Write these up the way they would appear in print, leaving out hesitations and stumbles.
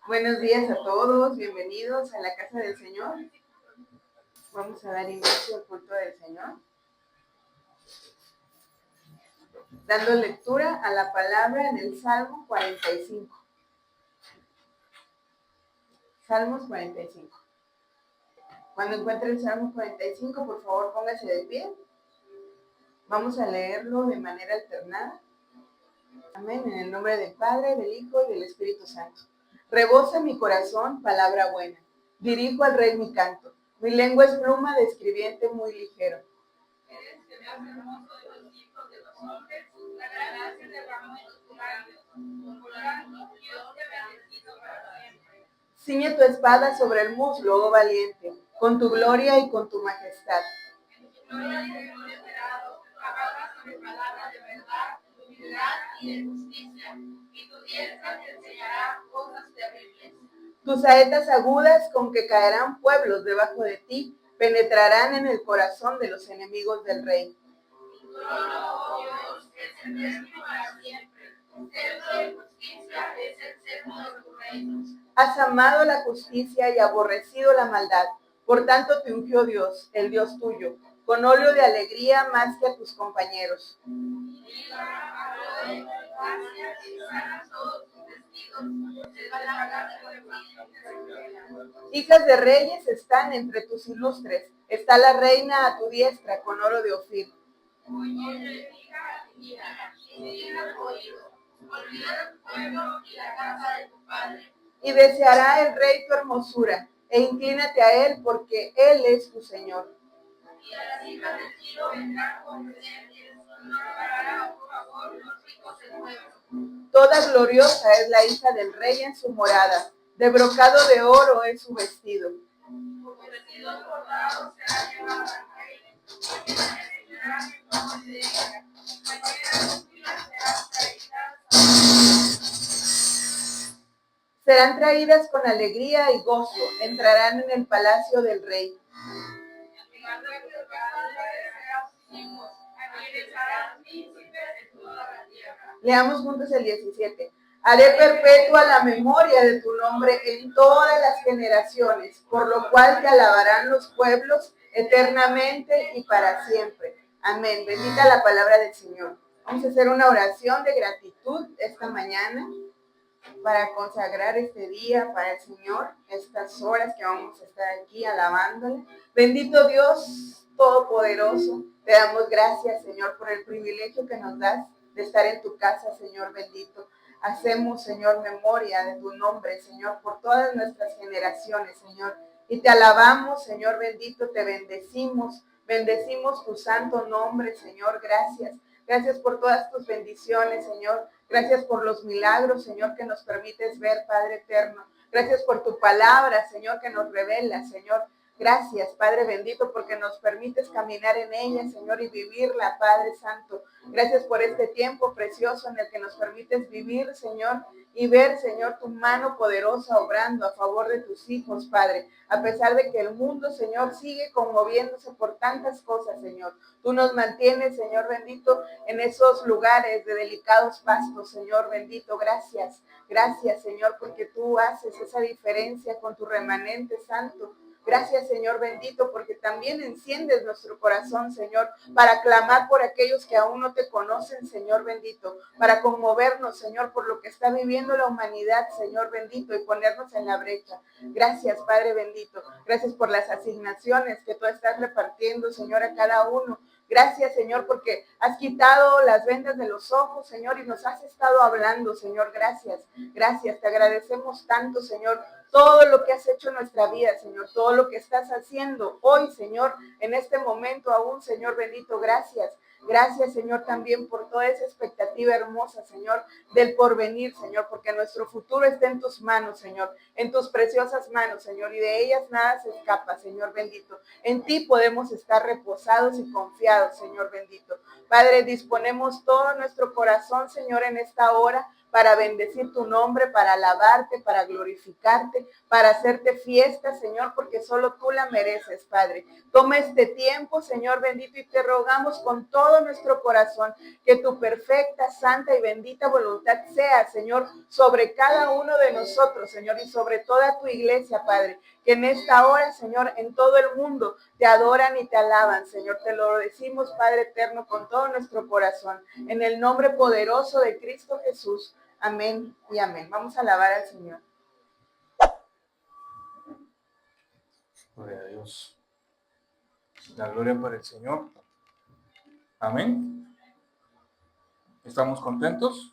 Buenos días a todos, bienvenidos a la casa del Señor. Vamos a dar inicio al culto del Señor, dando lectura a la palabra en el Salmo 45. Salmos 45. Cuando encuentre el Salmo 45, por favor póngase de pie. Vamos a leerlo de manera alternada. Amén, en el nombre del Padre, del Hijo y del Espíritu Santo. Rebosa mi corazón palabra buena. Dirijo al Rey mi canto. Mi lengua es pluma de escribiente muy ligero. Eres el más hermoso de los hijos de los hombres, la gracia derramó en tus labios. Por tanto, Dios te ha bendecido para siempre. Ciñe tu espada sobre el muslo, oh valiente, con tu gloria y con tu majestad. En tu gloria te hemos esperado, hablas sobre palabras de verdad, de humildad y de justicia, y tu diestra te enseñará cosas terribles. Tus saetas agudas con que caerán pueblos debajo de ti, penetrarán en el corazón de los enemigos del rey. Tu trono, oh Dios, es eterno para siempre. Tu centro de justicia es el centro de tu reino. Has amado la justicia y aborrecido la maldad. Por tanto te ungió Dios, el Dios tuyo, con óleo de alegría más que a tus compañeros. Hijas de reyes están entre tus ilustres. Está la reina a tu diestra con oro de Ofir. Y deseará el rey tu hermosura, e inclínate a él, porque él es tu Señor. Y a las hijas de Tiro vendrán con presentes, no reparará a tu favor los ricos del pueblo. Toda gloriosa es la hija del rey en su morada, de brocado de oro es su vestido. Sus vestidos bordados serán llevados al rey, y serán en favor de ella. Mañana sus filas serán traídas. Serán traídas con alegría y gozo, entrarán en el palacio del rey. Leamos juntos el 17. Haré perpetua la memoria de tu nombre en todas las generaciones, por lo cual te alabarán los pueblos eternamente y para siempre. Amén. Bendita la palabra del Señor. Vamos a hacer una oración de gratitud esta mañana para consagrar este día para el Señor, estas horas que vamos a estar aquí alabándole. Bendito Dios Todopoderoso, te damos gracias, Señor, por el privilegio que nos das de estar en tu casa, Señor bendito. Hacemos, Señor, memoria de tu nombre, Señor, por todas nuestras generaciones, Señor. Y te alabamos, Señor bendito, te bendecimos, bendecimos tu santo nombre, Señor, gracias. Gracias por todas tus bendiciones, Señor. Gracias por los milagros, Señor, que nos permites ver, Padre eterno. Gracias por tu palabra, Señor, que nos revela, Señor. Gracias, Padre bendito, porque nos permites caminar en ella, Señor, y vivirla, Padre Santo. Gracias por este tiempo precioso en el que nos permites vivir, Señor, y ver, Señor, tu mano poderosa obrando a favor de tus hijos, Padre. A pesar de que el mundo, Señor, sigue conmoviéndose por tantas cosas, Señor. Tú nos mantienes, Señor bendito, en esos lugares de delicados pastos, Señor bendito. Gracias, gracias, Señor, porque tú haces esa diferencia con tu remanente santo. Gracias, Señor bendito, porque también enciendes nuestro corazón, Señor, para clamar por aquellos que aún no te conocen, Señor bendito, para conmovernos, Señor, por lo que está viviendo la humanidad, Señor bendito, y ponernos en la brecha. Gracias, Padre bendito. Gracias por las asignaciones que tú estás repartiendo, Señor, a cada uno. Gracias, Señor, porque has quitado las vendas de los ojos, Señor, y nos has estado hablando, Señor. Gracias, gracias. Te agradecemos tanto, Señor, todo lo que has hecho en nuestra vida, Señor, todo lo que estás haciendo hoy, Señor, en este momento aún, Señor bendito. Gracias. Gracias, Señor, también por toda esa expectativa hermosa, Señor, del porvenir, Señor, porque nuestro futuro está en tus manos, Señor, en tus preciosas manos, Señor, y de ellas nada se escapa, Señor bendito. En ti podemos estar reposados y confiados, Señor bendito. Padre, disponemos todo nuestro corazón, Señor, en esta hora para bendecir tu nombre, para alabarte, para glorificarte, para hacerte fiesta, Señor, porque solo tú la mereces, Padre. Toma este tiempo, Señor bendito, y te rogamos con todo nuestro corazón que tu perfecta, santa y bendita voluntad sea, Señor, sobre cada uno de nosotros, Señor, y sobre toda tu iglesia, Padre, que en esta hora, Señor, en todo el mundo te adoran y te alaban, Señor. Te lo decimos, Padre eterno, con todo nuestro corazón, en el nombre poderoso de Cristo Jesús. Amén y amén. Vamos a alabar al Señor. Gloria a Dios. La gloria para el Señor. Amén. ¿Estamos contentos?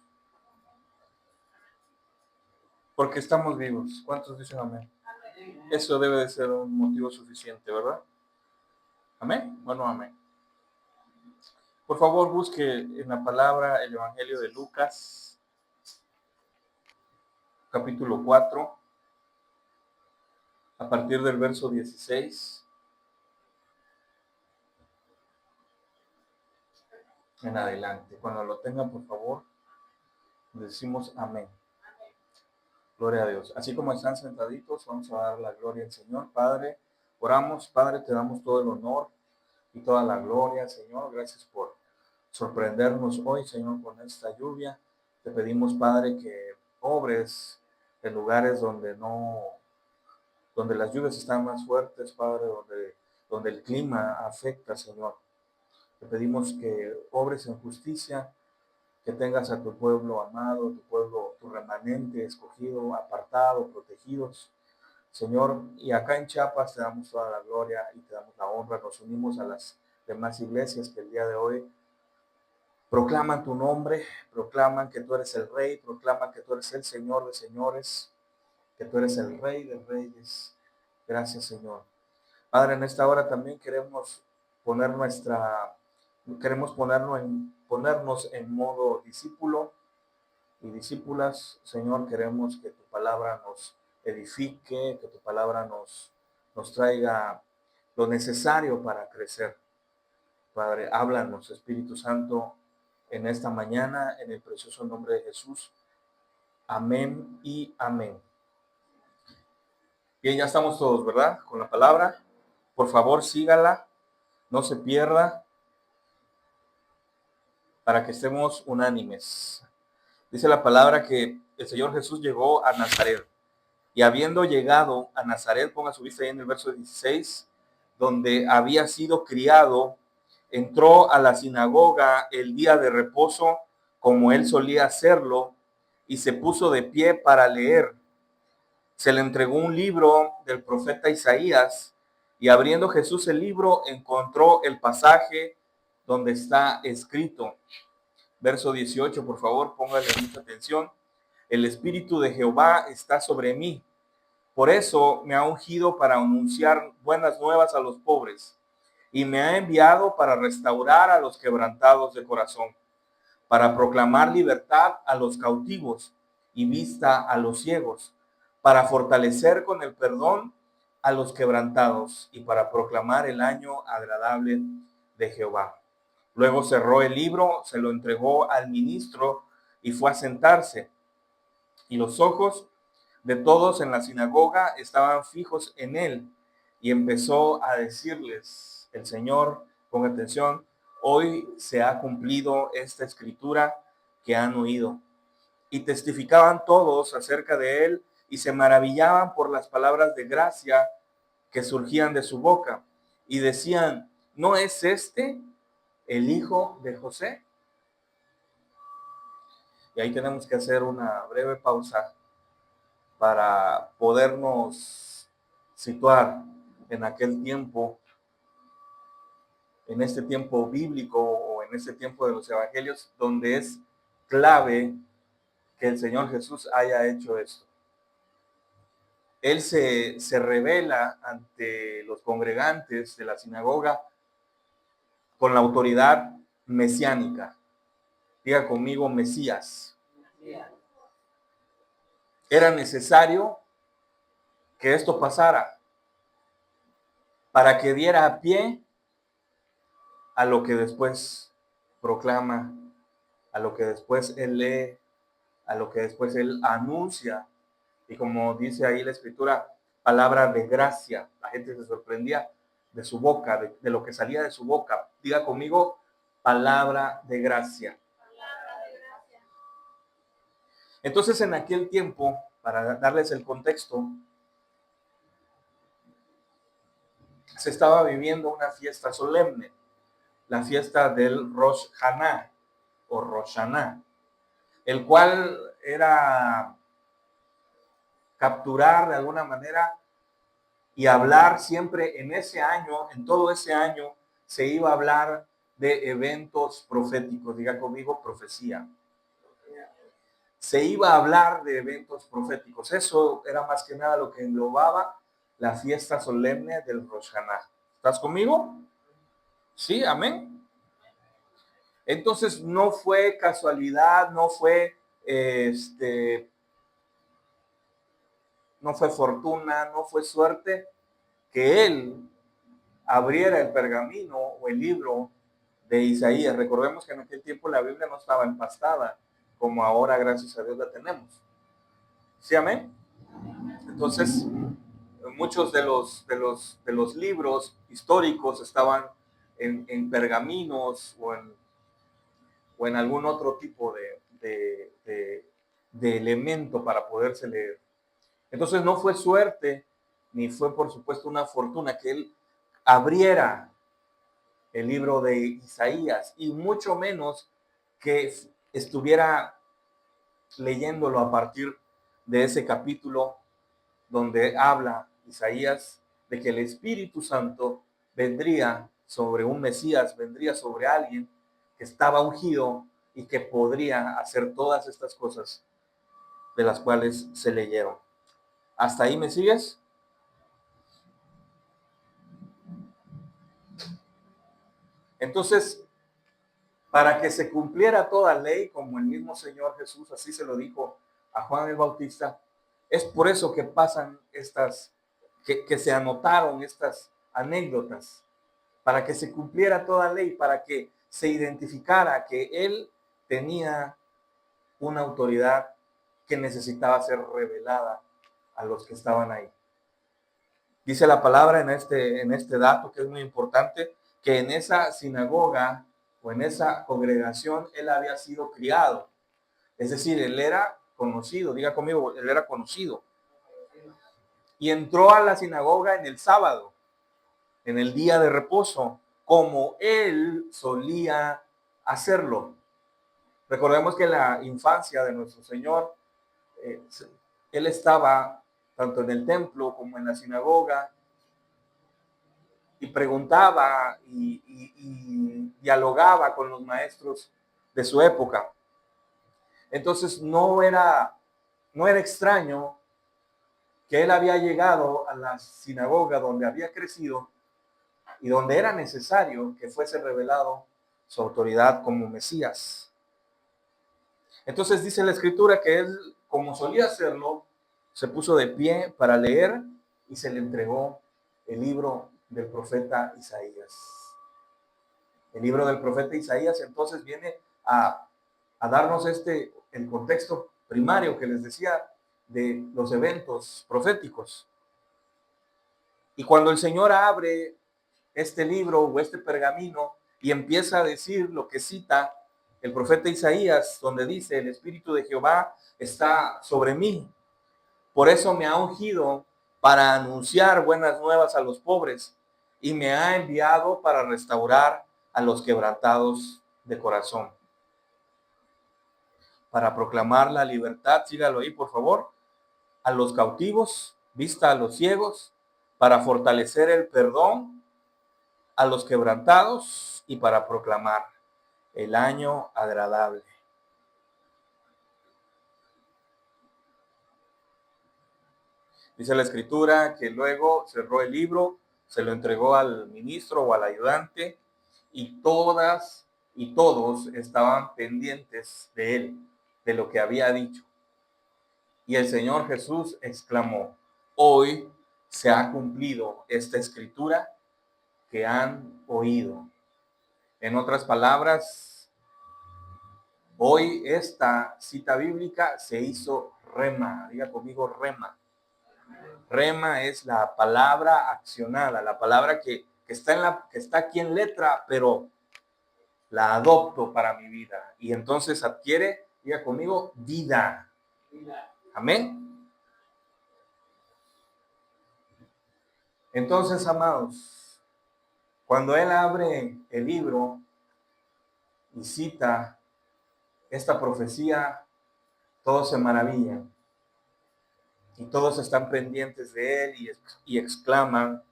Porque estamos vivos. ¿Cuántos dicen amén? Eso debe de ser un motivo suficiente, ¿verdad? Amén. Bueno, amén. Por favor, busque en la palabra el Evangelio de Lucas, capítulo 4, a partir del verso 16 en adelante. Cuando lo tengan, por favor, decimos amén. Gloria a Dios. Así como están sentaditos, vamos a dar la gloria al Señor. Padre, oramos, Padre, te damos todo el honor y toda la gloria, Señor. Gracias por sorprendernos hoy, Señor, con esta lluvia. Te pedimos, Padre, que obres en lugares donde las lluvias están más fuertes, Padre, donde el clima afecta, Señor. Te pedimos que obres en justicia, que tengas a tu pueblo amado, tu pueblo, tu remanente escogido, apartado, protegidos, Señor. Y acá en Chiapas te damos toda la gloria y te damos la honra. Nos unimos a las demás iglesias que el día de hoy proclaman tu nombre, proclaman que tú eres el Rey, proclaman que tú eres el Señor de señores, que tú eres el Rey de reyes. Gracias, Señor. Padre, en esta hora también queremos ponernos en modo discípulo y discípulas. Señor, queremos que tu palabra nos edifique, que tu palabra nos traiga lo necesario para crecer. Padre, háblanos, Espíritu Santo, en esta mañana, en el precioso nombre de Jesús. Amén y amén. Bien, ya estamos todos, ¿verdad? Con la palabra. Por favor, sígala, no se pierda, para que estemos unánimes. Dice la palabra que el Señor Jesús llegó a Nazaret. Y habiendo llegado a Nazaret, ponga su vista ahí en el verso 16, donde había sido criado, entró a la sinagoga el día de reposo, como él solía hacerlo, y se puso de pie para leer. Se le entregó un libro del profeta Isaías, y abriendo Jesús el libro, encontró el pasaje donde está escrito. Verso 18, por favor, póngale mucha atención. El Espíritu de Jehová está sobre mí. Por eso me ha ungido para anunciar buenas nuevas a los pobres, y me ha enviado para restaurar a los quebrantados de corazón, para proclamar libertad a los cautivos y vista a los ciegos, para fortalecer con el perdón a los quebrantados y para proclamar el año agradable de Jehová. Luego cerró el libro, se lo entregó al ministro y fue a sentarse. Y los ojos de todos en la sinagoga estaban fijos en él. Y empezó a decirles el Señor, ponga atención, hoy se ha cumplido esta escritura que han oído. Y testificaban todos acerca de él y se maravillaban por las palabras de gracia que surgían de su boca. Y decían, ¿no es este el hijo de José? Y ahí tenemos que hacer una breve pausa para podernos situar en aquel tiempo, en este tiempo bíblico o en este tiempo de los evangelios, donde es clave que el Señor Jesús haya hecho esto. Él se revela ante los congregantes de la sinagoga con la autoridad mesiánica. Diga conmigo, Mesías. Era necesario que esto pasara para que diera pie a lo que después proclama, a lo que después él lee a lo que después él anuncia. Y como dice ahí la escritura, palabra de gracia. La gente se sorprendía de su boca, de lo que salía de su boca. Diga conmigo, palabra de gracia. Entonces, en aquel tiempo, para darles el contexto, se estaba viviendo una fiesta solemne, la fiesta del Rosh Hashanah o Rosh Hashanah, el cual era capturar de alguna manera y hablar siempre en ese año, en todo ese año, se iba a hablar de eventos proféticos. Diga conmigo, profecía. Se iba a hablar de eventos proféticos. Eso era más que nada lo que englobaba la fiesta solemne del Rosh Hashanah. ¿Estás conmigo? Sí, amén. Entonces no fue casualidad, no fue no fue fortuna, no fue suerte que él abriera el pergamino o el libro de Isaías. Recordemos que en aquel tiempo la Biblia no estaba empastada como ahora, gracias a Dios, la tenemos. ¿Sí, amén? Entonces, muchos de los libros históricos estaban en pergaminos o en algún otro tipo de elemento para poderse leer. Entonces no fue suerte, ni fue por supuesto una fortuna que él abriera el libro de Isaías, y mucho menos que estuviera leyéndolo a partir de ese capítulo donde habla Isaías de que el Espíritu Santo vendría sobre un Mesías, vendría sobre alguien que estaba ungido y que podría hacer todas estas cosas de las cuales se leyeron. ¿Hasta ahí me sigues? Entonces, para que se cumpliera toda ley, como el mismo Señor Jesús así se lo dijo a Juan el Bautista, es por eso que pasan que se anotaron estas anécdotas, para que se cumpliera toda ley, para que se identificara que él tenía una autoridad que necesitaba ser revelada a los que estaban ahí. Dice la palabra en este dato, que es muy importante, que en esa sinagoga o en esa congregación él había sido criado. Es decir, él era conocido, diga conmigo, él era conocido. Y entró a la sinagoga en el sábado, en el día de reposo, como él solía hacerlo. Recordemos que en la infancia de nuestro Señor, él estaba tanto en el templo como en la sinagoga, y preguntaba y dialogaba con los maestros de su época. Entonces no era extraño que él había llegado a la sinagoga donde había crecido y donde era necesario que fuese revelado su autoridad como Mesías. Entonces dice la escritura que él, como solía hacerlo, se puso de pie para leer y se le entregó el libro del profeta Isaías. El libro del profeta Isaías entonces viene a darnos el contexto primario que les decía de los eventos proféticos. Y cuando el Señor abre este libro o este pergamino y empieza a decir lo que cita el profeta Isaías, donde dice: el Espíritu de Jehová está sobre mí, por eso me ha ungido para anunciar buenas nuevas a los pobres, y me ha enviado para restaurar a los quebrantados de corazón, para proclamar la libertad, sígalo ahí por favor, a los cautivos, vista a los ciegos, para fortalecer el perdón a los quebrantados y para proclamar el año agradable. Dice la escritura que luego cerró el libro, se lo entregó al ministro o al ayudante, y todas y todos estaban pendientes de él, de lo que había dicho. Y el Señor Jesús exclamó: hoy se ha cumplido esta escritura que han oído. En otras palabras, Hoy esta cita bíblica se hizo rema. Diga conmigo rema. Rema es la palabra accionada, la palabra que está aquí en letra, pero la adopto para mi vida. Y entonces adquiere, diga conmigo, vida. Amén. Entonces, amados, cuando él abre el libro y cita esta profecía, todos se maravillan y todos están pendientes de él y exclaman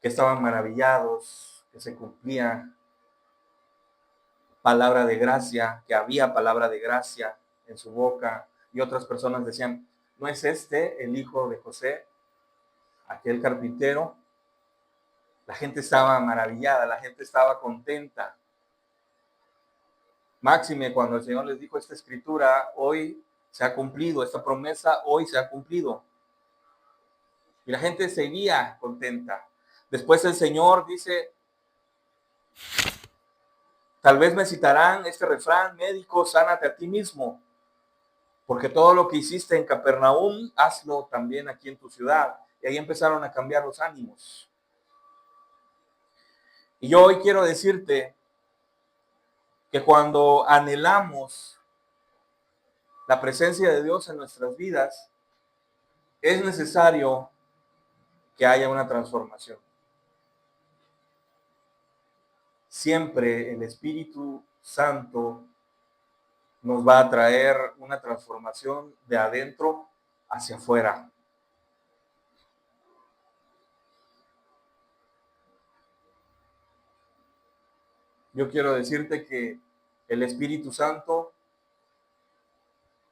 que estaban maravillados, que se cumplía palabra de gracia, que había palabra de gracia en su boca, y otras personas decían, ¿no es este el hijo de José, aquel carpintero? La gente estaba maravillada, la gente estaba contenta. Máxime cuando el Señor les dijo esta escritura, hoy se ha cumplido, esta promesa hoy se ha cumplido. Y la gente seguía contenta. Después el Señor dice, tal vez me citarán este refrán, médico, sánate a ti mismo, porque todo lo que hiciste en Capernaum, hazlo también aquí en tu ciudad. Y ahí empezaron a cambiar los ánimos. Y yo hoy quiero decirte que cuando anhelamos la presencia de Dios en nuestras vidas, es necesario que haya una transformación. Siempre el Espíritu Santo nos va a traer una transformación de adentro hacia afuera. Yo quiero decirte que el Espíritu Santo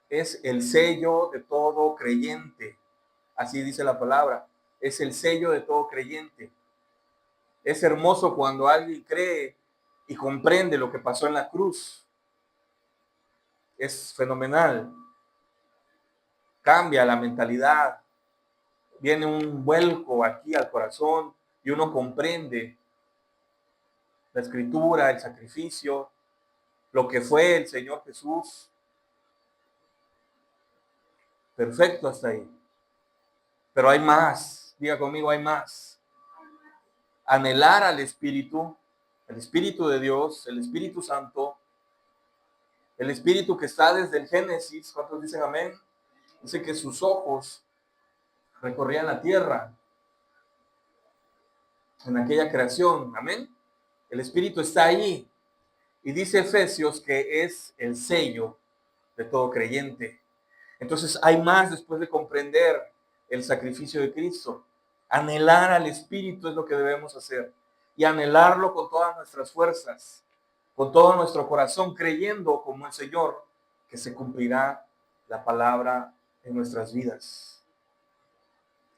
es el sello de todo creyente. Así dice la palabra. Es el sello de todo creyente. Es hermoso cuando alguien cree y comprende lo que pasó en la cruz. Es fenomenal. Cambia la mentalidad. Viene un vuelco aquí al corazón y uno comprende la escritura, el sacrificio, lo que fue el Señor Jesús. Perfecto hasta ahí. Pero hay más. Diga conmigo, hay más. Anhelar al Espíritu, el Espíritu de Dios, el Espíritu Santo, el Espíritu que está desde el Génesis. ¿Cuántos dicen amén? Dice que sus ojos recorrían la tierra en aquella creación. Amén. El Espíritu está ahí. Y dice Efesios que es el sello de todo creyente. Entonces hay más después de comprender el sacrificio de Cristo. Anhelar al Espíritu es lo que debemos hacer. Y anhelarlo con todas nuestras fuerzas, con todo nuestro corazón, creyendo como el Señor que se cumplirá la palabra en nuestras vidas.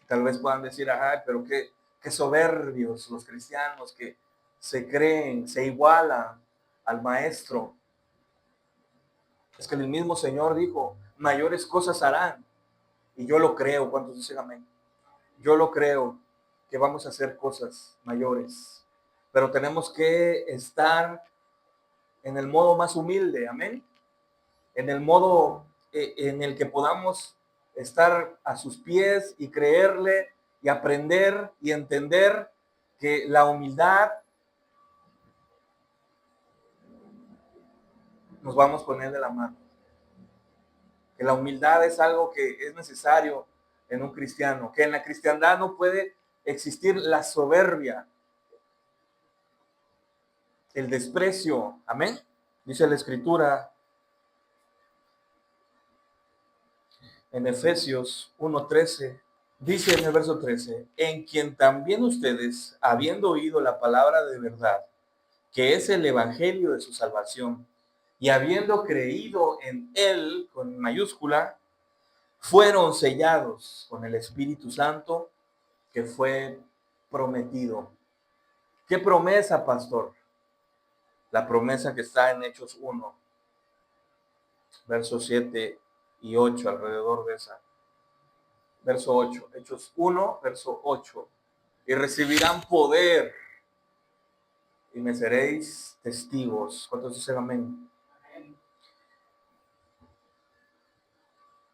Tal vez puedan decir, ajá, pero qué soberbios los cristianos que se creen, se igualan al Maestro. Es que el mismo Señor dijo, mayores cosas harán. Y yo lo creo. ¿Cuántos dicen amén? Yo lo creo que vamos a hacer cosas mayores. Pero tenemos que estar en el modo más humilde. Amén. En el modo en el que podamos estar a sus pies y creerle y aprender y entender que la humildad nos vamos con él de la mano. Que la humildad es algo que es necesario en un cristiano, que en la cristiandad no puede existir la soberbia, el desprecio. Amén. Dice la Escritura en Efesios 1:13, dice en el verso 13, en quien también ustedes, habiendo oído la palabra de verdad, que es el evangelio de su salvación, y habiendo creído en él, con mayúscula, fueron sellados con el Espíritu Santo que fue prometido. ¿Qué promesa, pastor? La promesa que está en Hechos 1, versos 7 y 8, alrededor de esa. Verso 8, Hechos 1, verso 8. Y recibirán poder y me seréis testigos. ¿Cuántos dicen amén?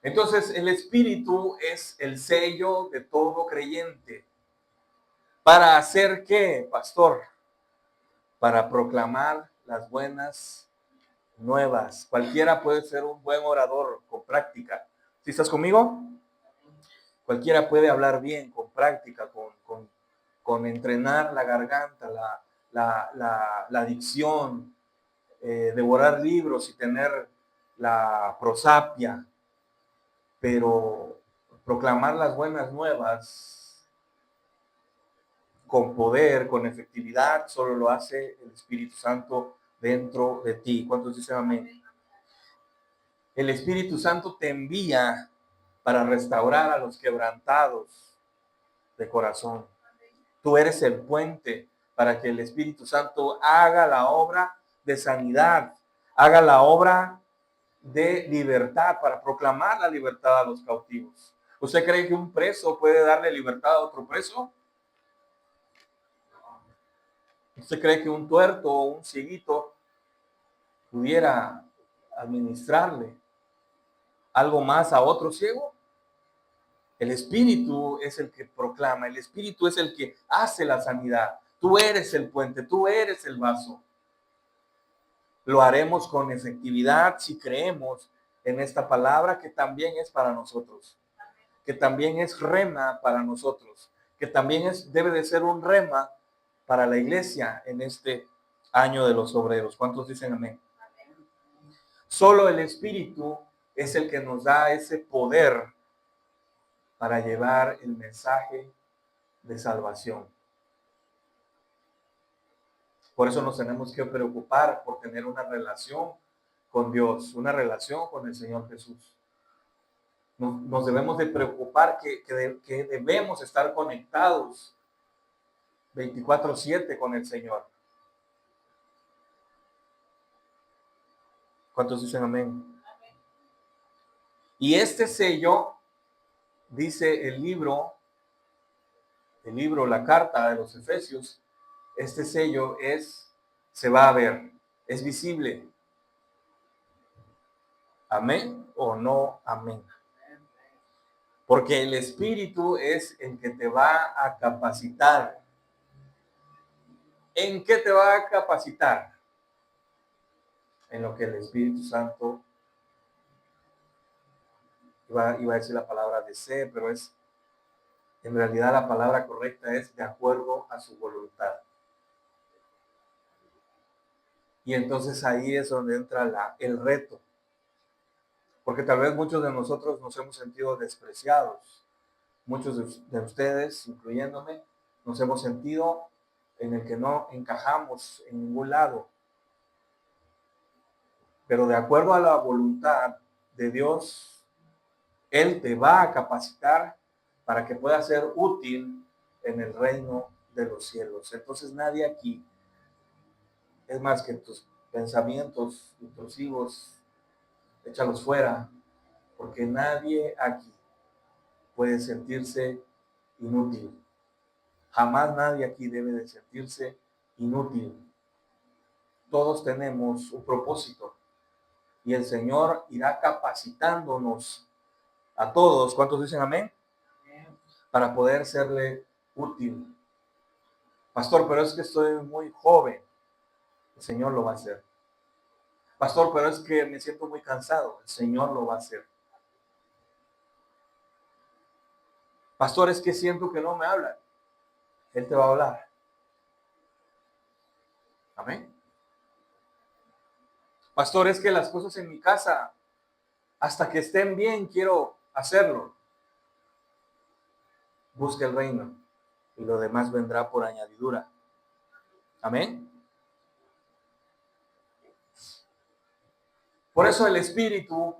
Entonces, el Espíritu es el sello de todo creyente. ¿Para hacer qué, pastor? Para proclamar las buenas nuevas. Cualquiera puede ser un buen orador con práctica. ¿Sí estás conmigo? Cualquiera puede hablar bien, con práctica, con entrenar la garganta, la dicción, devorar libros y tener la prosapia. Pero proclamar las buenas nuevas con poder, con efectividad, solo lo hace el Espíritu Santo dentro de ti. ¿Cuántos dicen amén? El Espíritu Santo te envía para restaurar a los quebrantados de corazón. Tú eres el puente para que el Espíritu Santo haga la obra de sanidad, haga la obra de libertad, para proclamar la libertad a los cautivos. ¿Usted cree que un preso puede darle libertad a otro preso? ¿Usted cree que un tuerto o un cieguito pudiera administrarle algo más a otro ciego? El Espíritu es el que proclama, el Espíritu es el que hace la sanidad. Tú eres el puente, tú eres el vaso. Lo haremos con efectividad si creemos en esta palabra que también es para nosotros, que también es rema para nosotros, que también debe de ser un rema para la iglesia en este año de los obreros. ¿Cuántos dicen amén? Solo el Espíritu es el que nos da ese poder para llevar el mensaje de salvación. Por eso nos tenemos que preocupar por tener una relación con Dios, una relación con el Señor Jesús. Nos debemos de preocupar que debemos estar conectados 24/7 con el Señor. ¿Cuántos dicen amén? Y este sello, dice el libro, la carta de los Efesios, este sello se va a ver, es visible. ¿Amén o no amén? Porque el Espíritu es el que te va a capacitar. ¿En qué te va a capacitar? En lo que el Espíritu Santo, iba a decir la palabra desee, pero en realidad la palabra correcta es de acuerdo a su voluntad. Y entonces ahí es donde entra el reto. Porque tal vez muchos de nosotros nos hemos sentido despreciados. Muchos de ustedes, incluyéndome, nos hemos sentido en el que no encajamos en ningún lado. Pero de acuerdo a la voluntad de Dios, Él te va a capacitar para que puedas ser útil en el reino de los cielos. Entonces nadie aquí, es más que tus pensamientos intrusivos, échalos fuera, porque nadie aquí puede sentirse inútil. Jamás nadie aquí debe de sentirse inútil. Todos tenemos un propósito y el Señor irá capacitándonos a todos. ¿Cuántos dicen amén? Para poder serle útil. Pastor, pero es que estoy muy joven. El Señor lo va a hacer. Pastor, pero es que me siento muy cansado. El Señor lo va a hacer. Pastor, es que siento que no me hablan. Él te va a hablar. Amén. Pastor, es que las cosas en mi casa, hasta que estén bien, quiero hacerlo. Busca el reino y lo demás vendrá por añadidura. Amén. Por eso el Espíritu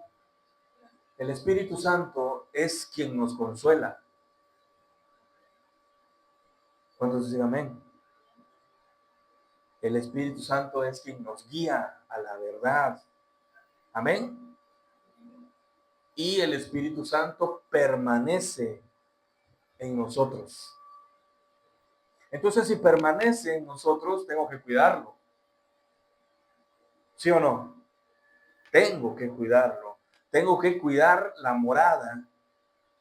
Santo es quien nos consuela. ¿Cuántos dicen amén? El Espíritu Santo es quien nos guía a la verdad. Amén. Y el Espíritu Santo permanece en nosotros. Entonces, si permanece en nosotros, tengo que cuidarlo. ¿Sí o no? Tengo que cuidarlo. Tengo que cuidar la morada,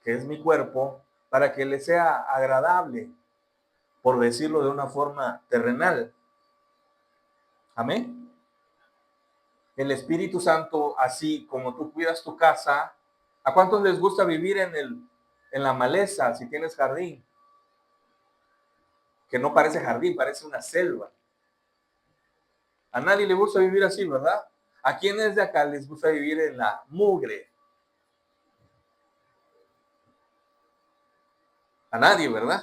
que es mi cuerpo, para que le sea agradable, por decirlo de una forma terrenal. Amén. El Espíritu Santo, así como tú cuidas tu casa, ¿a cuántos les gusta vivir en la maleza, si tienes jardín? Que no parece jardín, parece una selva. A nadie le gusta vivir así, ¿verdad? ¿A quiénes de acá les gusta vivir en la mugre? A nadie, ¿verdad?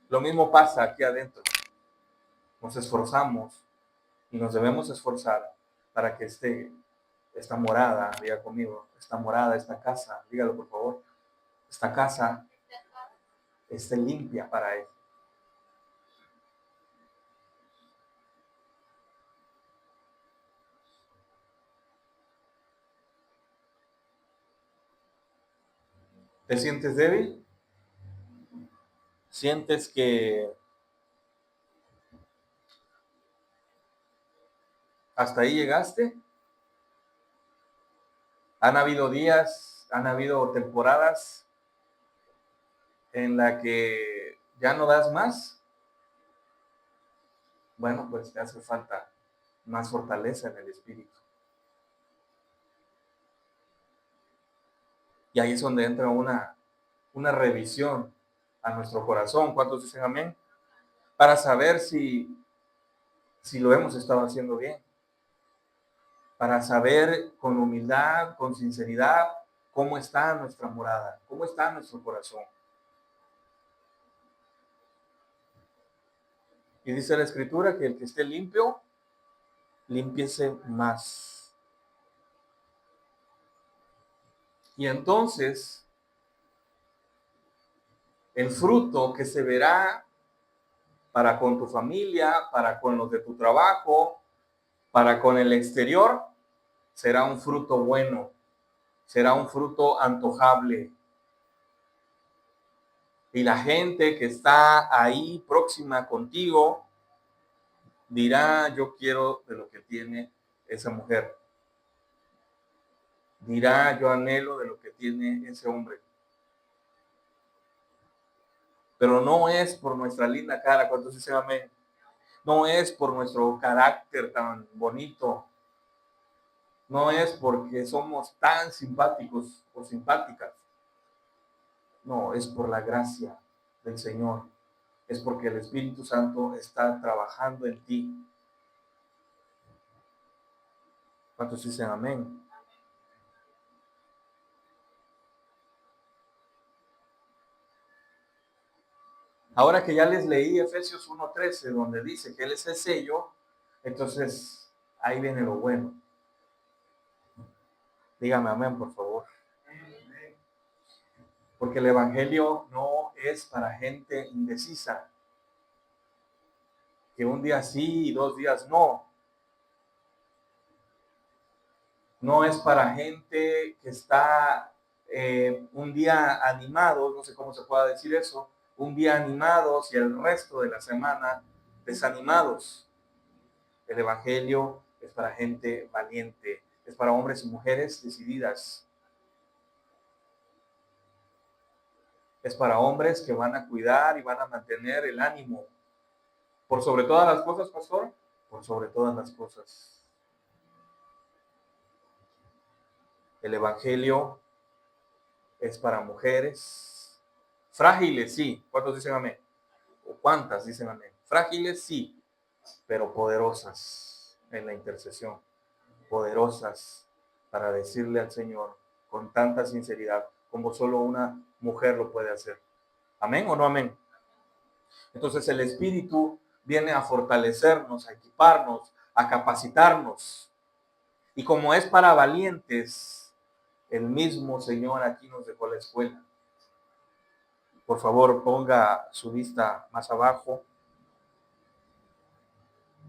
Lo mismo pasa aquí adentro. Nos esforzamos y nos debemos esforzar para que esta morada, diga conmigo, esta morada, esta casa, dígalo por favor, esta casa esté limpia para él. ¿Te sientes débil? ¿Sientes que hasta ahí llegaste? Han habido días, han habido temporadas en la que ya no das más. Bueno, pues te hace falta más fortaleza en el espíritu. Y ahí es donde entra una revisión a nuestro corazón. ¿Cuántos dicen amén? Para saber si lo hemos estado haciendo bien. Para saber con humildad, con sinceridad, cómo está nuestra morada, cómo está nuestro corazón. Y dice la Escritura que el que esté limpio, límpiese más. Y entonces, el fruto que se verá para con tu familia, para con los de tu trabajo, para con el exterior, será un fruto bueno, será un fruto antojable. Y la gente que está ahí próxima contigo dirá, yo quiero de lo que tiene esa mujer. Dirá, yo anhelo de lo que tiene ese hombre. Pero no es por nuestra linda cara, cuando se dice amén. No es por nuestro carácter tan bonito. No es porque somos tan simpáticos o simpáticas. No, es por la gracia del Señor. Es porque el Espíritu Santo está trabajando en ti. ¿Cuántos dicen amén? Ahora que ya les leí Efesios 1:13, donde dice que Él es el sello, entonces ahí viene lo bueno. Dígame amén, por favor. Porque el Evangelio no es para gente indecisa, que un día sí y 2 días no. No es para gente que está un día animados, no sé cómo se pueda decir eso, un día animados y el resto de la semana desanimados. El Evangelio es para gente valiente, es para hombres y mujeres decididas. Es para hombres que van a cuidar y van a mantener el ánimo. Por sobre todas las cosas, pastor, por sobre todas las cosas. El Evangelio es para mujeres frágiles, sí. ¿Cuántos dicen amén? ¿O cuántas dicen amén? Frágiles, sí, pero poderosas en la intercesión. Poderosas para decirle al Señor con tanta sinceridad como solo una mujer lo puede hacer. ¿Amén o no amén? Entonces el Espíritu viene a fortalecernos, a equiparnos, a capacitarnos. Y como es para valientes, el mismo Señor aquí nos dejó la escuela. Por favor, ponga su vista más abajo.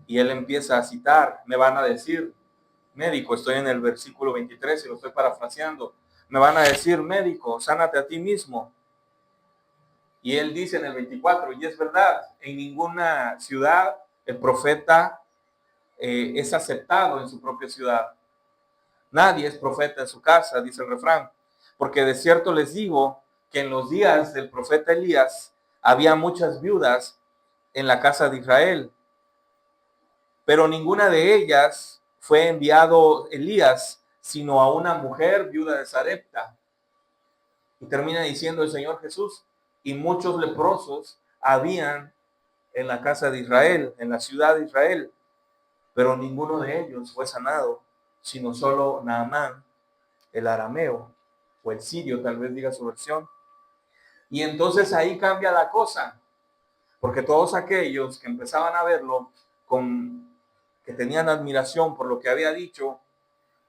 Y él empieza a citar. Me van a decir, médico, estoy en el versículo 23 y lo estoy parafraseando. Me van a decir, médico, sánate a ti mismo. Y él dice en el 24, y es verdad, en ninguna ciudad el profeta es aceptado en su propia ciudad. Nadie es profeta en su casa, dice el refrán. Porque de cierto les digo que en los días del profeta Elías había muchas viudas en la casa de Israel, pero ninguna de ellas fue enviado Elías, sino a una mujer viuda de Sarepta. Y termina diciendo el Señor Jesús, y muchos leprosos habían en la casa de Israel, en la ciudad de Israel, pero ninguno de ellos fue sanado, sino solo Naamán, el arameo, o el sirio, tal vez diga su versión. Y entonces ahí cambia la cosa, porque todos aquellos que empezaban a verlo, que tenían admiración por lo que había dicho,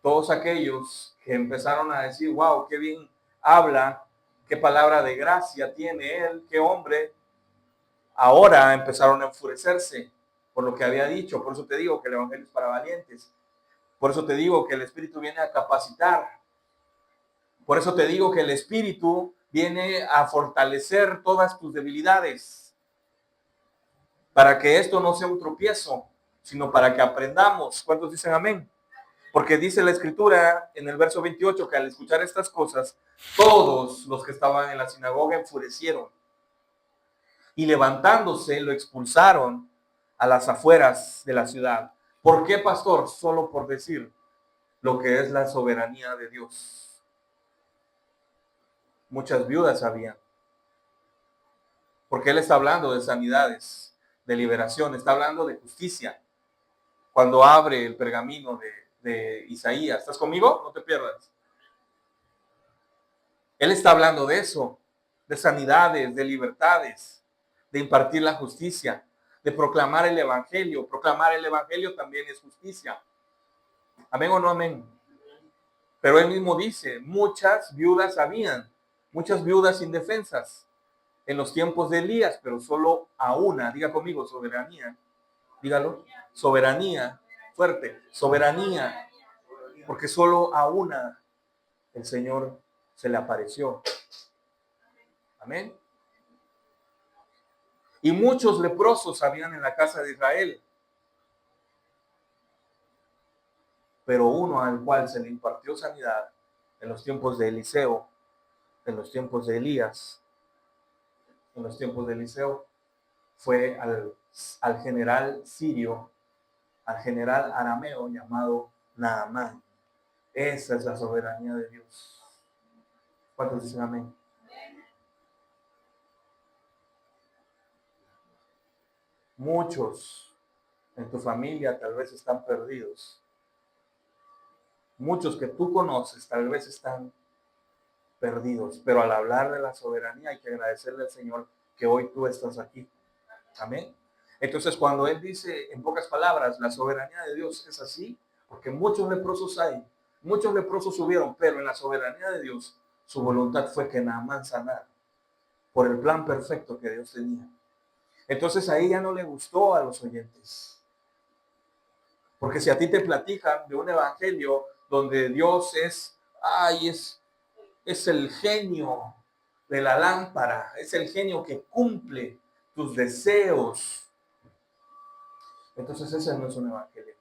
todos aquellos que empezaron a decir, wow, qué bien habla, qué palabra de gracia tiene él, qué hombre, ahora empezaron a enfurecerse por lo que había dicho. Por eso te digo que el evangelio es para valientes. Por eso te digo que el Espíritu viene a capacitar. Por eso te digo que el Espíritu viene a fortalecer todas tus debilidades, para que esto no sea un tropiezo, sino para que aprendamos. ¿Cuántos dicen amén? Porque dice la Escritura en el verso 28 que al escuchar estas cosas, todos los que estaban en la sinagoga enfurecieron y levantándose lo expulsaron a las afueras de la ciudad. ¿Por qué, pastor? Solo por decir lo que es la soberanía de Dios. Muchas viudas había. Porque él está hablando de sanidades, de liberación, está hablando de justicia. Cuando abre el pergamino de Isaías, ¿estás conmigo? No te pierdas. Él está hablando de eso, de sanidades, de libertades, de impartir la justicia, de proclamar el evangelio. Proclamar el evangelio también es justicia. ¿Amén o no amén? Pero él mismo dice, muchas viudas habían, muchas viudas indefensas en los tiempos de Elías, pero solo a una, diga conmigo, soberanía, dígalo, soberanía, fuerte, soberanía, porque solo a una el Señor se le apareció. Amén. Y muchos leprosos habían en la casa de Israel, pero uno al cual se le impartió sanidad en los tiempos de Eliseo, en los tiempos de Elías, en los tiempos de Eliseo, fue al general sirio, al general arameo llamado Naamán. Esa es la soberanía de Dios. ¿Cuántos dicen amén? Muchos en tu familia tal vez están perdidos. Muchos que tú conoces tal vez están perdidos, pero al hablar de la soberanía hay que agradecerle al Señor que hoy tú estás aquí. Amén. Entonces cuando Él dice en pocas palabras, la soberanía de Dios es así, porque muchos leprosos hay, muchos leprosos subieron, pero en la soberanía de Dios, su voluntad fue que Naamán sanara, por el plan perfecto que Dios tenía. Entonces ahí ya no le gustó a los oyentes. Porque si a ti te platican de un evangelio donde Dios es el genio de la lámpara, es el genio que cumple tus deseos, entonces ese no es un evangelio.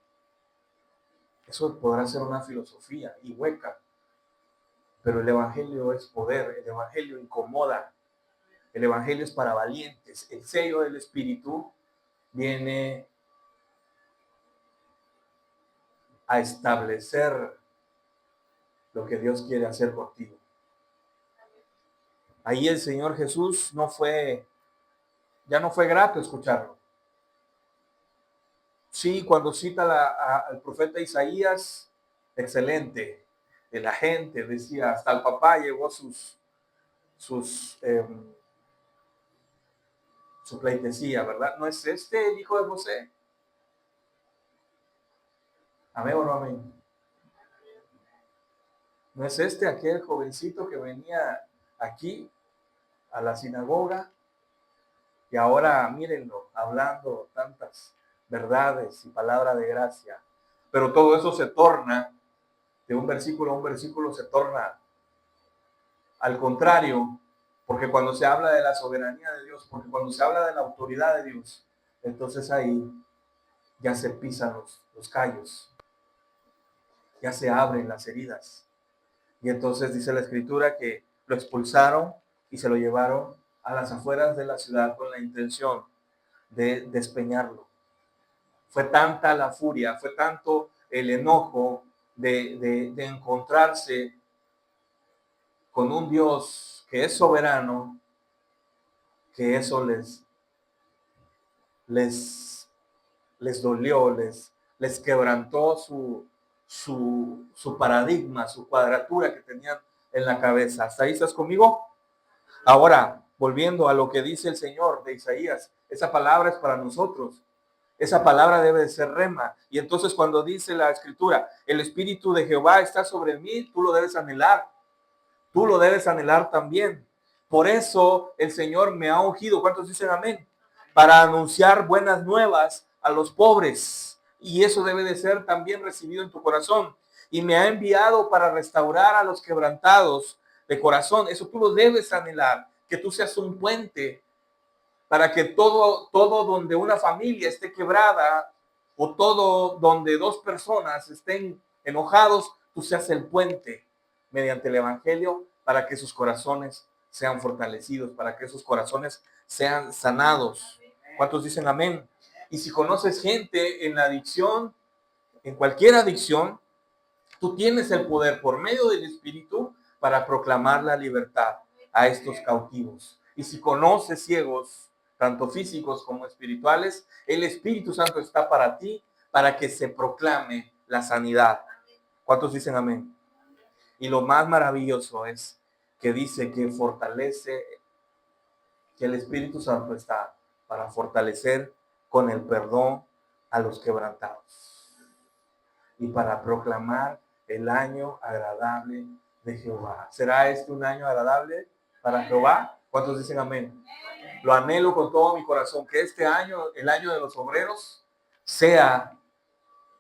Eso podrá ser una filosofía y hueca, pero el evangelio es poder, el evangelio incomoda, el evangelio es para valientes, el sello del Espíritu viene a establecer lo que Dios quiere hacer contigo. Ahí el Señor Jesús ya no fue grato escucharlo. Sí, cuando cita al profeta Isaías, excelente. De la gente decía, hasta el papá llevó su pleitesía, ¿verdad? ¿No es este el hijo de José? Amén o no amén. ¿No es este aquel jovencito que venía aquí a la sinagoga? Y ahora mírenlo, hablando tantas verdades y palabras de gracia. Pero todo eso se torna, de un versículo a un versículo se torna al contrario, Porque cuando se habla de la soberanía de Dios, porque cuando se habla de la autoridad de Dios, entonces ahí ya se pisan los callos, ya se abren las heridas. Y entonces dice la escritura que lo expulsaron y se lo llevaron a las afueras de la ciudad con la intención de despeñarlo. Fue tanta la furia, fue tanto el enojo de encontrarse con un Dios que es soberano, que eso les dolió, les quebrantó su paradigma, su cuadratura que tenían en la cabeza. ¿Hasta ahí estás conmigo? Ahora, volviendo a lo que dice el Señor de Isaías, esa palabra es para nosotros. Esa palabra debe de ser rema. Y entonces cuando dice la escritura, el Espíritu de Jehová está sobre mí, tú lo debes anhelar. Tú lo debes anhelar también. Por eso el Señor me ha ungido. ¿Cuántos dicen amén? Para anunciar buenas nuevas a los pobres. Y eso debe de ser también recibido en tu corazón. Y me ha enviado para restaurar a los quebrantados de corazón. Eso tú lo debes anhelar. Que tú seas un puente para que todo donde una familia esté quebrada o todo donde dos personas estén enojados, tú seas el puente mediante el evangelio para que sus corazones sean fortalecidos, para que sus corazones sean sanados. ¿Cuántos dicen amén? Y si conoces gente en la adicción, en cualquier adicción, tú tienes el poder por medio del Espíritu para proclamar la libertad a estos cautivos. Y si conoces ciegos, tanto físicos como espirituales, el Espíritu Santo está para ti, para que se proclame la sanidad. ¿Cuántos dicen amén? Y lo más maravilloso es que dice que fortalece, que el Espíritu Santo está para fortalecer con el perdón a los quebrantados y para proclamar el año agradable de Jehová. ¿Será este un año agradable para Jehová? ¿Cuántos dicen amén? Lo anhelo con todo mi corazón, que este año, el año de los obreros, sea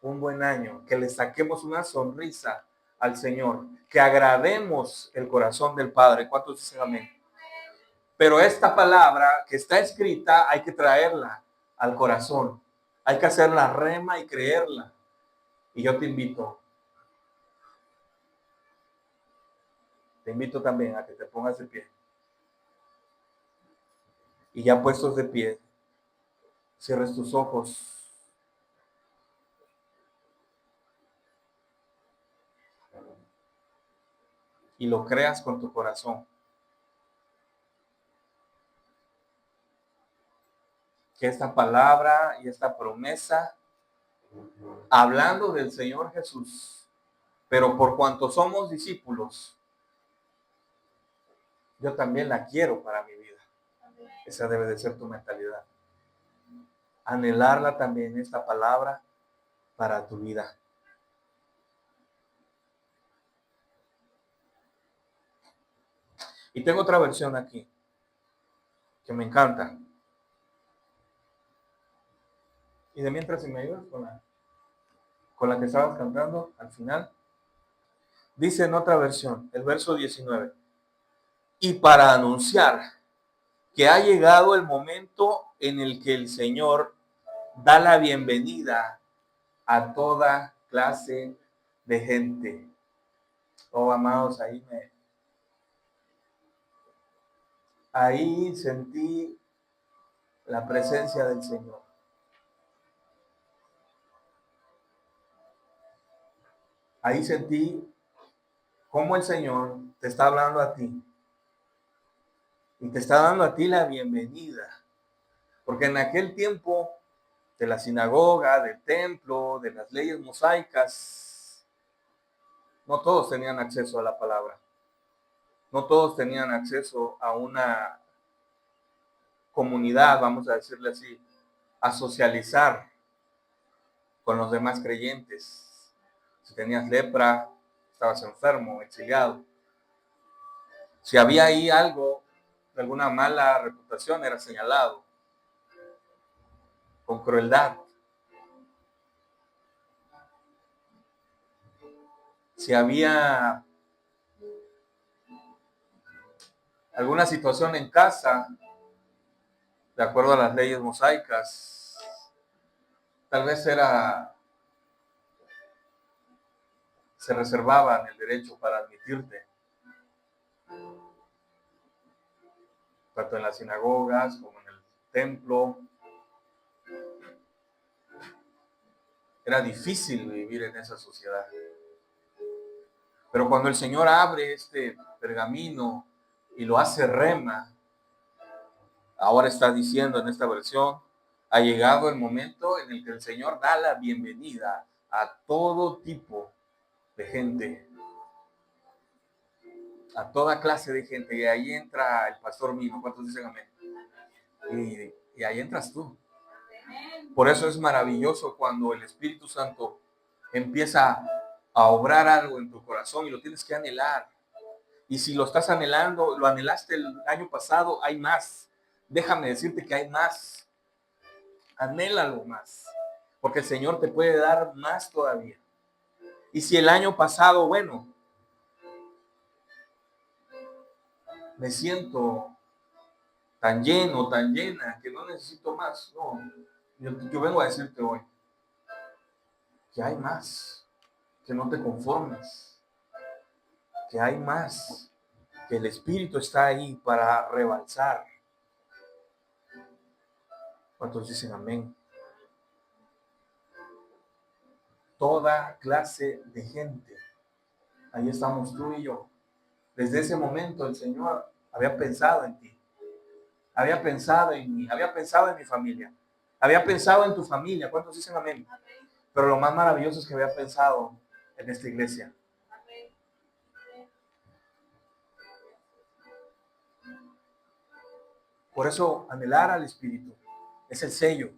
un buen año, que le saquemos una sonrisa al Señor, que agrademos el corazón del Padre. ¿Cuántos dicen amén? Pero esta palabra que está escrita hay que traerla al corazón, hay que hacerla rema y creerla. Y yo te invito también a que te pongas de pie. Y ya puestos de pie, cierres tus ojos. Y lo creas con tu corazón. Que esta palabra y esta promesa, hablando del Señor Jesús, pero por cuanto somos discípulos, yo también la quiero para mi vida. Esa debe de ser tu mentalidad. Anhelarla también, esta palabra, para tu vida. Y tengo otra versión aquí, que me encanta. Y de mientras, si me ayudas con la que estabas cantando al final, dice en otra versión, el verso 19, y para anunciar que ha llegado el momento en el que el Señor da la bienvenida a toda clase de gente. Oh, amados, ahí sentí la presencia del Señor. Ahí sentí cómo el Señor te está hablando a ti. Y te está dando a ti la bienvenida. Porque en aquel tiempo de la sinagoga, del templo, de las leyes mosaicas, no todos tenían acceso a la palabra. No todos tenían acceso a una comunidad, vamos a decirle así, a socializar con los demás creyentes. Si tenías lepra, estabas enfermo, exiliado. Si había ahí algo, alguna mala reputación, era señalado con crueldad. Si había alguna situación en casa, de acuerdo a las leyes mosaicas, tal vez se reservaban el derecho para admitirte, tanto en las sinagogas como en el templo. Era difícil vivir en esa sociedad. Pero cuando el Señor abre este pergamino y lo hace rema, ahora está diciendo en esta versión, ha llegado el momento en el que el Señor da la bienvenida a todo tipo de gente, a toda clase de gente. Y ahí entra el pastor Mino. ¿Cuántos dicen amén? Y ahí entras tú. Por eso es maravilloso cuando el Espíritu Santo empieza a obrar algo en tu corazón y lo tienes que anhelar. Y si lo estás anhelando, lo anhelaste el año pasado, hay más. Déjame decirte que hay más. Anhélalo más. Porque el Señor te puede dar más todavía. Y si el año pasado, bueno, me siento tan lleno, tan llena, que no necesito más. No, yo vengo a decirte hoy que hay más, que no te conformes, que hay más, que el Espíritu está ahí para rebalsar. ¿Cuántos dicen amén? Toda clase de gente. Ahí estamos tú y yo. Desde ese momento el Señor había pensado en ti, había pensado en mí, había pensado en mi familia, había pensado en tu familia. ¿Cuántos dicen amén? Pero lo más maravilloso es que había pensado en esta iglesia. Por eso anhelar al Espíritu es el sello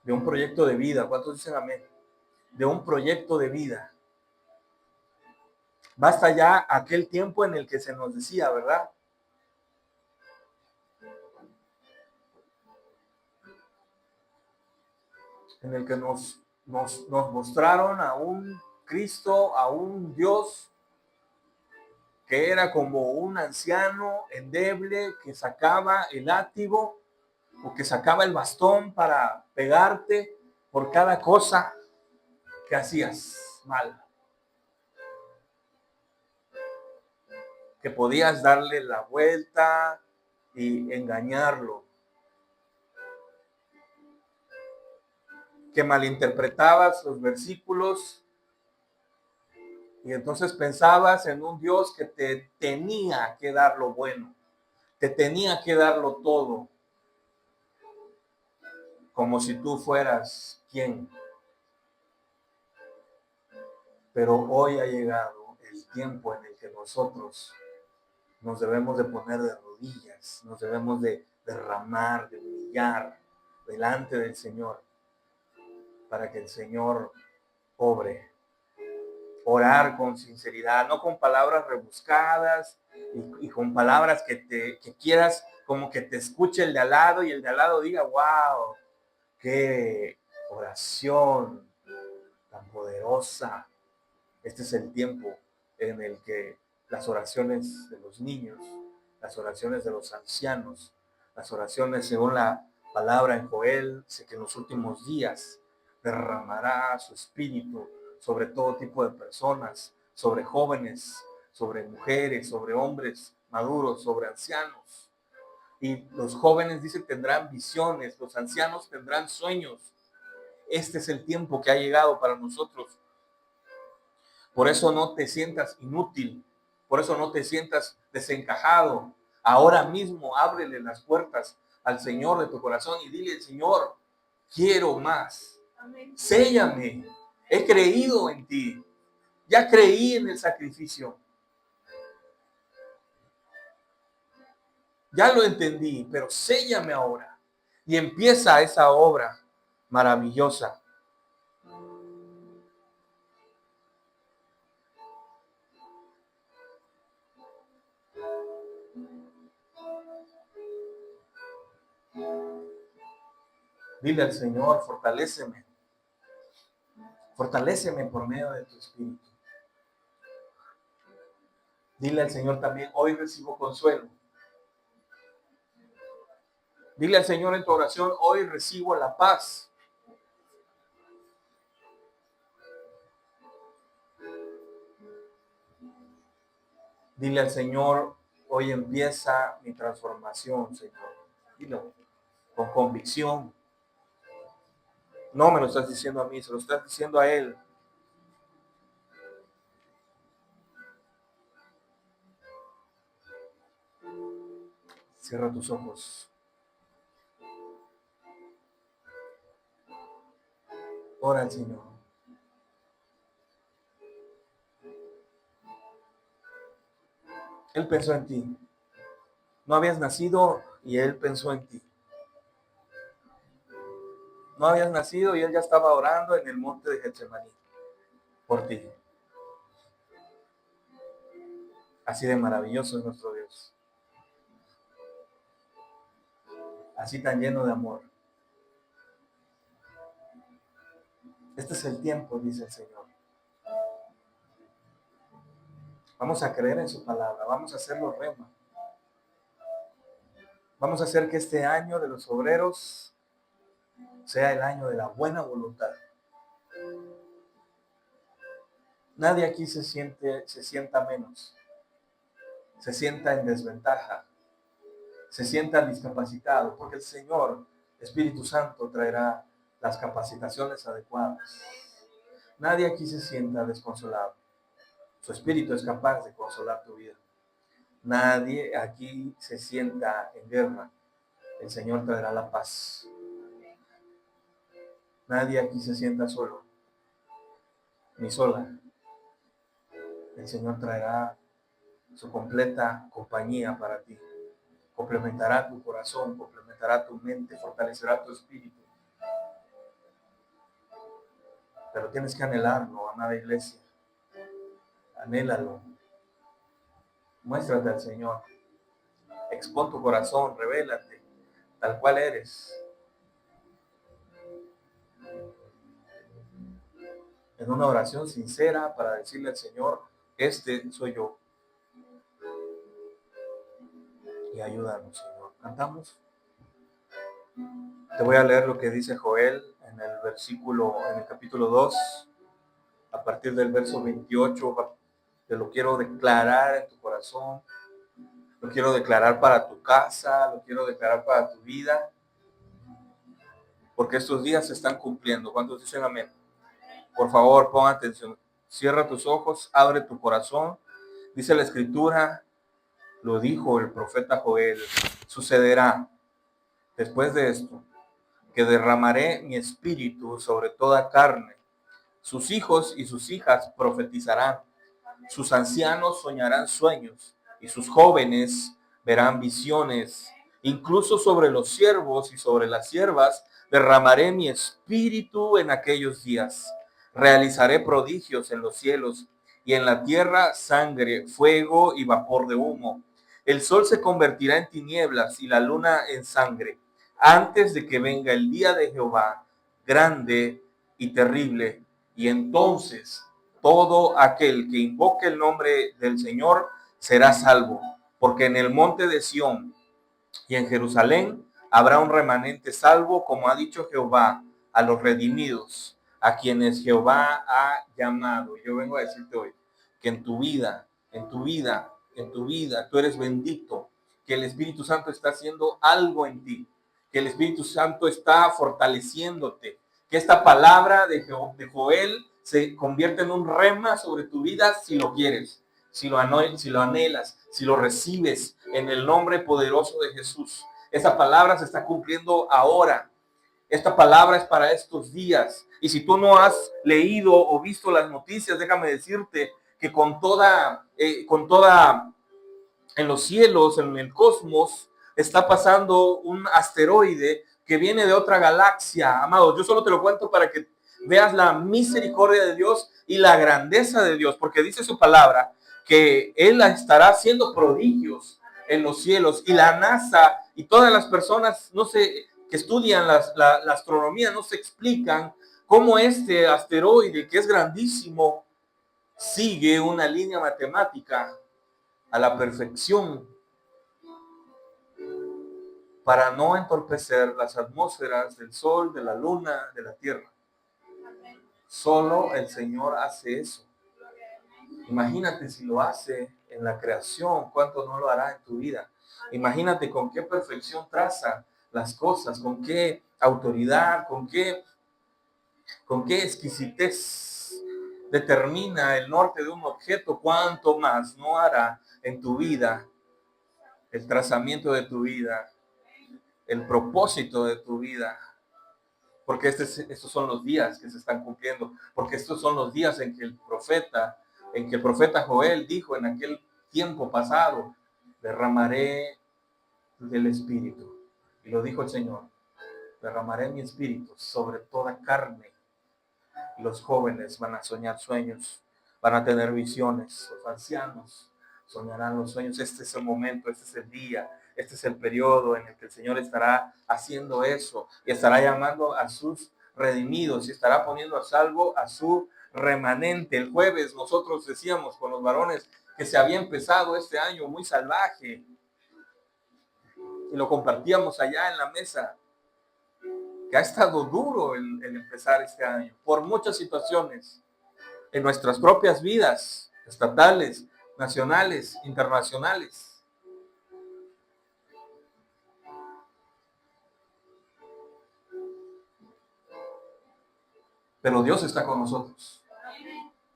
de un proyecto de vida. ¿Cuántos dicen amén? De un proyecto de vida. Basta ya aquel tiempo en el que se nos decía, ¿verdad? En el que nos mostraron a un Cristo, a un Dios que era como un anciano endeble que sacaba el látigo o que sacaba el bastón para pegarte por cada cosa que hacías mal. Que podías darle la vuelta y engañarlo. Que malinterpretabas los versículos y entonces pensabas en un Dios que te tenía que dar lo bueno, te tenía que dar lo todo, como si tú fueras quien. Pero hoy ha llegado el tiempo en el que nosotros nos debemos de poner de rodillas, nos debemos de derramar, de humillar delante del Señor, para que el Señor obre. Orar con sinceridad, no con palabras rebuscadas y con palabras que quieras como que te escuche el de al lado y el de al lado diga, wow, qué oración tan poderosa. Este es el tiempo en el que las oraciones de los niños, las oraciones de los ancianos, las oraciones según la palabra en Joel, sé que en los últimos días derramará su espíritu sobre todo tipo de personas, sobre jóvenes, sobre mujeres, sobre hombres maduros, sobre ancianos. Y los jóvenes, dice, tendrán visiones, los ancianos tendrán sueños. Este es el tiempo que ha llegado para nosotros. Por eso no te sientas inútil, por eso no te sientas desencajado. Ahora mismo ábrele las puertas al Señor de tu corazón y dile, Señor, quiero más. Séllame, he creído en ti, ya creí en el sacrificio. Ya lo entendí, pero séllame ahora. Y empieza esa obra maravillosa. Dile al Señor, fortaléceme. Fortaléceme por medio de tu Espíritu. Dile al Señor también, hoy recibo consuelo. Dile al Señor en tu oración, hoy recibo la paz. Dile al Señor, hoy empieza mi transformación, Señor. Dilo con convicción. No me lo estás diciendo a mí, se lo estás diciendo a Él. Cierra tus ojos. Ora al Señor. Él pensó en ti. No habías nacido y Él pensó en ti. No habías nacido y Él ya estaba orando en el monte de Getsemaní por ti. Así de maravilloso es nuestro Dios. Así tan lleno de amor. Este es el tiempo, dice el Señor. Vamos a creer en su palabra. Vamos a hacerlo rema. Vamos a hacer que este año de los obreros sea el año de la buena voluntad. Nadie aquí se sienta menos. Se sienta en desventaja. Se sienta discapacitado, porque el Señor, Espíritu Santo, traerá las capacitaciones adecuadas. Nadie aquí se sienta desconsolado. Su Espíritu es capaz de consolar tu vida. Nadie aquí se sienta en guerra. El Señor traerá la paz. Nadie aquí se sienta solo, ni sola. El Señor traerá su completa compañía para ti. Complementará tu corazón, complementará tu mente, fortalecerá tu espíritu. Pero tienes que anhelarlo, amada iglesia. Anhélalo. Muéstrate al Señor. Expón tu corazón, revélate, tal cual eres. En una oración sincera para decirle al Señor, este soy yo. Y ayúdanos, Señor. ¿Cantamos? Te voy a leer lo que dice Joel en el capítulo 2, a partir del verso 28. Te lo quiero declarar en tu corazón. Lo quiero declarar para tu casa, lo quiero declarar para tu vida. Porque estos días se están cumpliendo. ¿Cuántos dicen amén? Por favor, pon atención. Cierra tus ojos, abre tu corazón. Dice la Escritura, lo dijo el profeta Joel, sucederá después de esto, que derramaré mi espíritu sobre toda carne. Sus hijos y sus hijas profetizarán. Sus ancianos soñarán sueños y sus jóvenes verán visiones. Incluso sobre los siervos y sobre las siervas derramaré mi espíritu en aquellos días. Realizaré prodigios en los cielos y en la tierra sangre, fuego y vapor de humo. El sol se convertirá en tinieblas y la luna en sangre, antes de que venga el día de Jehová, grande y terrible. Y entonces todo aquel que invoque el nombre del Señor será salvo, porque en el monte de Sión y en Jerusalén habrá un remanente salvo, como ha dicho Jehová, a los redimidos, a quienes Jehová ha llamado. Yo vengo a decirte hoy que en tu vida, tú eres bendito, que el Espíritu Santo está haciendo algo en ti, que el Espíritu Santo está fortaleciéndote, que esta palabra de Joel se convierte en un rema sobre tu vida si lo quieres, si lo anhelas, si lo recibes en el nombre poderoso de Jesús. Esa palabra se está cumpliendo ahora. Esta palabra es para estos días. Y si tú no has leído o visto las noticias, déjame decirte que con toda en los cielos, en el cosmos, está pasando un asteroide que viene de otra galaxia. Amado, yo solo te lo cuento para que veas la misericordia de Dios y la grandeza de Dios, porque dice su palabra que Él estará haciendo prodigios en los cielos, y la NASA y todas las personas, no sé, que estudian la astronomía, no se explican cómo este asteroide, que es grandísimo, sigue una línea matemática a la perfección para no entorpecer las atmósferas del sol, de la luna, de la tierra. Solo el Señor hace eso. Imagínate si lo hace en la creación, ¿cuánto no lo hará en tu vida? Imagínate con qué perfección traza las cosas, con qué autoridad, con qué exquisitez determina el norte de un objeto, cuánto más no hará en tu vida, el trazamiento de tu vida, el propósito de tu vida. Porque estos son los días que se están cumpliendo, porque estos son los días en que el profeta Joel dijo en aquel tiempo pasado, derramaré del Espíritu. Y lo dijo el Señor, derramaré mi Espíritu sobre toda carne. Y los jóvenes van a soñar sueños, van a tener visiones, los ancianos soñarán los sueños. Este es el momento, este es el día, este es el periodo en el que el Señor estará haciendo eso y estará llamando a sus redimidos y estará poniendo a salvo a su remanente. El jueves nosotros decíamos con los varones que se había empezado este año muy salvaje y lo compartíamos allá en la mesa, que ha estado duro el empezar este año por muchas situaciones en nuestras propias vidas, estatales, nacionales, internacionales. Pero Dios está con nosotros.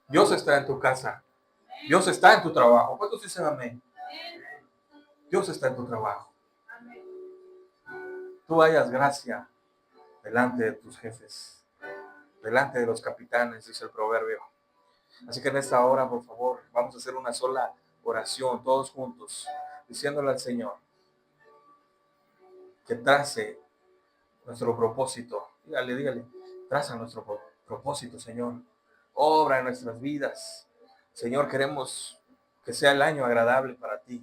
Dios está en tu casa. Dios está en tu trabajo. ¿Cuántos dicen amén? Dios está en tu trabajo. Tú hayas gracia delante de tus jefes, delante de los capitanes, dice el proverbio. Así que en esta hora, por favor, vamos a hacer una sola oración, todos juntos, diciéndole al Señor que trace nuestro propósito. Dígale, traza nuestro propósito, Señor. Obra en nuestras vidas. Señor, queremos que sea el año agradable para ti.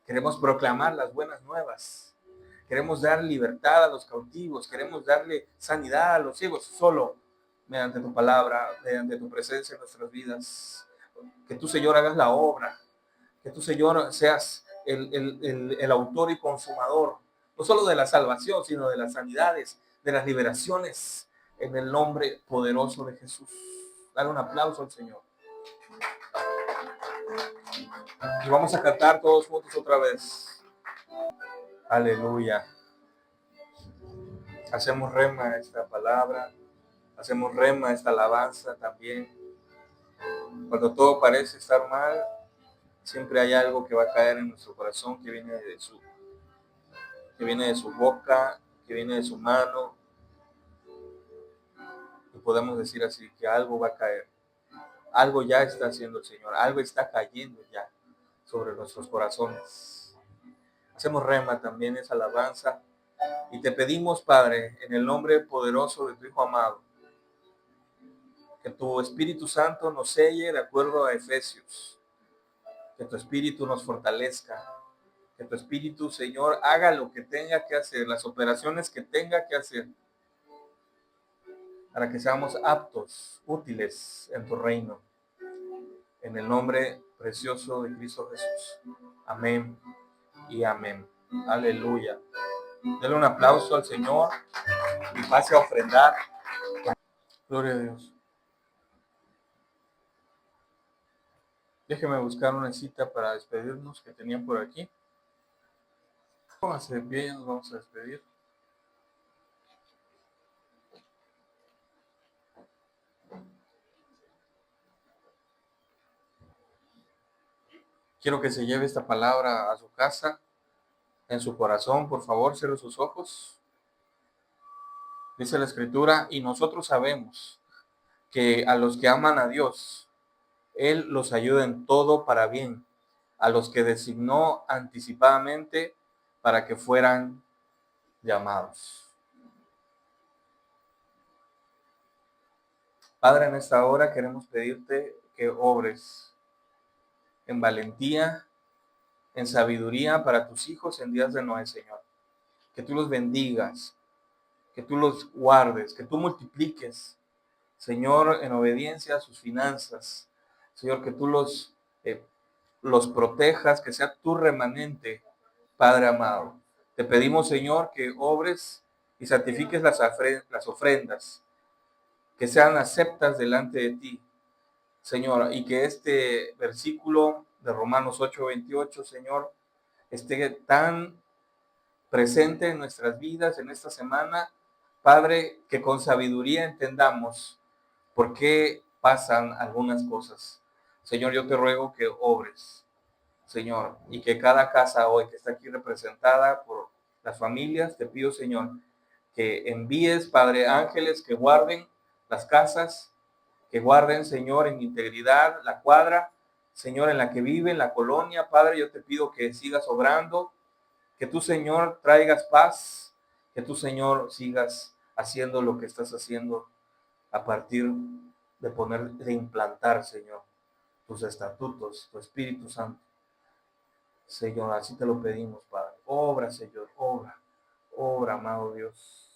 Queremos proclamar las buenas nuevas. Queremos dar libertad a los cautivos. Queremos darle sanidad a los ciegos. Solo mediante tu palabra, mediante tu presencia en nuestras vidas. Que tú, Señor, hagas la obra. Que tú, Señor, seas el autor y consumador, no solo de la salvación, sino de las sanidades, de las liberaciones, en el nombre poderoso de Jesús. Dale un aplauso al Señor. Y vamos a cantar todos juntos otra vez. Aleluya. Hacemos rema esta palabra, hacemos rema esta alabanza también. Cuando todo parece estar mal, siempre hay algo que va a caer en nuestro corazón que viene de su boca, que viene de su mano. Y podemos decir así, que algo va a caer. Algo ya está haciendo el Señor, algo está cayendo ya sobre nuestros corazones. Hacemos rema también esa alabanza y te pedimos, Padre, en el nombre poderoso de tu Hijo amado, que tu Espíritu Santo nos selle de acuerdo a Efesios, que tu Espíritu nos fortalezca, que tu Espíritu, Señor, haga lo que tenga que hacer, las operaciones que tenga que hacer, para que seamos aptos, útiles en tu reino. En el nombre precioso de Cristo Jesús. Amén y amén. Aleluya. Denle un aplauso al Señor y pase a ofrendar. Gloria a Dios. Déjeme buscar una cita para despedirnos que tenía por aquí. Pónganse de pie, nos vamos a despedir. Quiero que se lleve esta palabra a su casa, en su corazón. Por favor, cierre sus ojos. Dice la Escritura, y nosotros sabemos que a los que aman a Dios, Él los ayuda en todo para bien, a los que designó anticipadamente para que fueran llamados. Padre, en esta hora queremos pedirte que obres en valentía, en sabiduría para tus hijos en días de Noé, Señor. Que tú los bendigas, que tú los guardes, que tú multipliques, Señor, en obediencia a sus finanzas. Señor, que tú los los protejas, que sea tu remanente, Padre amado. Te pedimos, Señor, que obres y santifiques las ofrendas, que sean aceptas delante de ti, Señor, y que este versículo de Romanos 8:28, Señor, esté tan presente en nuestras vidas en esta semana, Padre, que con sabiduría entendamos por qué pasan algunas cosas. Señor, yo te ruego que obres, Señor, y que cada casa hoy que está aquí representada por las familias, te pido, Señor, que envíes, Padre, ángeles que guarden las casas, que guarden, Señor, en integridad la cuadra, Señor, en la que viven, la colonia. Padre, yo te pido que sigas obrando, que tú, Señor, traigas paz, que tú, Señor, sigas haciendo lo que estás haciendo a partir de implantar, Señor, tus estatutos, tu Espíritu Santo. Señor, así te lo pedimos, Padre. Obra, Señor, obra, amado Dios.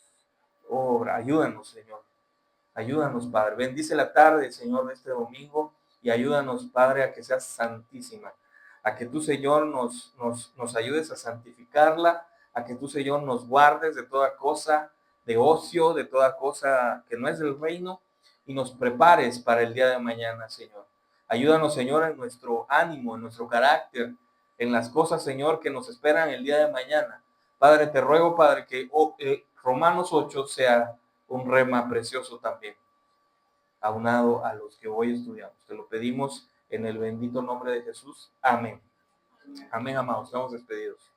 Obra, ayúdanos, Señor. Ayúdanos, Padre. Bendice la tarde, Señor, de este domingo y ayúdanos, Padre, a que seas santísima. A que tú, Señor, nos ayudes a santificarla. A que tú, Señor, nos guardes de toda cosa de ocio, de toda cosa que no es del reino y nos prepares para el día de mañana, Señor. Ayúdanos, Señor, en nuestro ánimo, en nuestro carácter, en las cosas, Señor, que nos esperan el día de mañana. Padre, te ruego, Padre, que Romanos 8 sea un rema precioso también, aunado a los que hoy estudiamos. Te lo pedimos en el bendito nombre de Jesús. Amén. Amén, amados. Estamos despedidos.